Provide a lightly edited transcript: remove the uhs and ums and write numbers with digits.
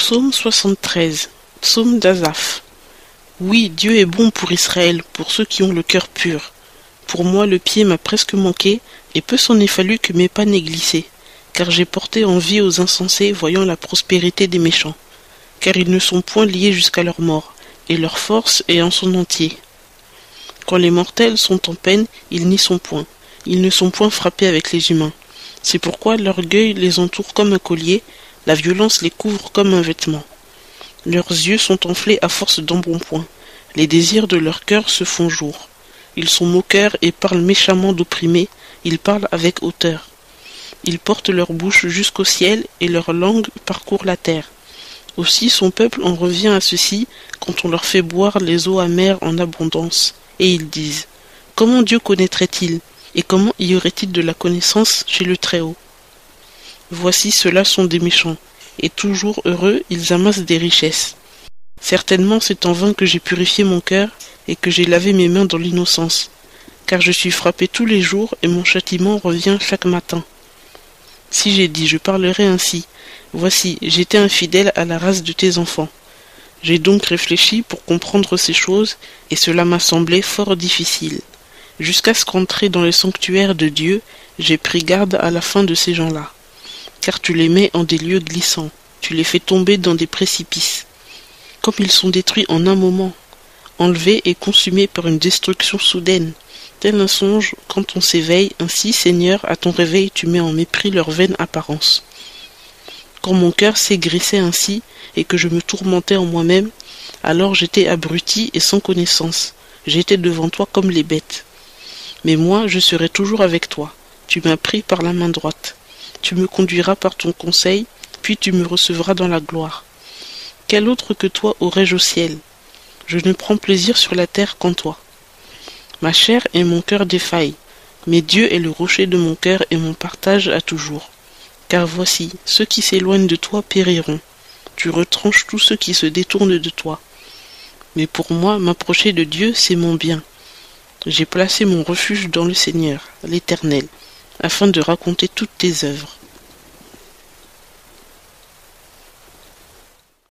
Psaume 73. Psaume d'Asaph. Oui, Dieu est bon pour Israël, pour ceux qui ont le cœur pur. Pour moi, le pied m'a presque manqué, et peu s'en est fallu que mes pas n'aient glissé, car j'ai porté envie aux insensés, voyant la prospérité des méchants. Car ils ne sont point liés jusqu'à leur mort, et leur force est en son entier. Quand les mortels sont en peine, ils n'y sont point. Ils ne sont point frappés avec les humains. C'est pourquoi l'orgueil les entoure comme un collier, la violence les couvre comme un vêtement. Leurs yeux sont enflés à force d'embonpoint. Les désirs de leur cœur se font jour. Ils sont moqueurs et parlent méchamment d'opprimés, ils parlent avec hauteur. Ils portent leur bouche jusqu'au ciel et leur langue parcourt la terre. Aussi son peuple en revient à ceci quand on leur fait boire les eaux amères en abondance. Et ils disent: comment Dieu connaîtrait-il, et comment y aurait-il de la connaissance chez le Très-Haut? Voici ceux-là sont des méchants, et toujours heureux ils amassent des richesses. Certainement c'est en vain que j'ai purifié mon cœur, et que j'ai lavé mes mains dans l'innocence, car je suis frappé tous les jours, et mon châtiment revient chaque matin. Si j'ai dit: je parlerai ainsi, voici, j'étais infidèle à la race de tes enfants. J'ai donc réfléchi pour comprendre ces choses, et cela m'a semblé fort difficile. Jusqu'à ce qu'entré dans le sanctuaire de Dieu, j'ai pris garde à la fin de ces gens-là. Car tu les mets en des lieux glissants, tu les fais tomber dans des précipices. Comme ils sont détruits en un moment, enlevés et consumés par une destruction soudaine, tel un songe quand on s'éveille, ainsi, Seigneur, à ton réveil tu mets en mépris leur vaine apparence. Quand mon cœur s'aigrissait ainsi, et que je me tourmentais en moi-même, alors j'étais abruti et sans connaissance, j'étais devant toi comme les bêtes. Mais moi, je serai toujours avec toi, tu m'as pris par la main droite. Tu me conduiras par ton conseil, puis tu me recevras dans la gloire. Quel autre que toi aurais-je au ciel? Je ne prends plaisir sur la terre qu'en toi. Ma chair et mon cœur défaillent, mais Dieu est le rocher de mon cœur et mon partage à toujours. Car voici, ceux qui s'éloignent de toi périront. Tu retranches tous ceux qui se détournent de toi. Mais pour moi, m'approcher de Dieu, c'est mon bien. J'ai placé mon refuge dans le Seigneur, l'Éternel, afin de raconter toutes tes œuvres.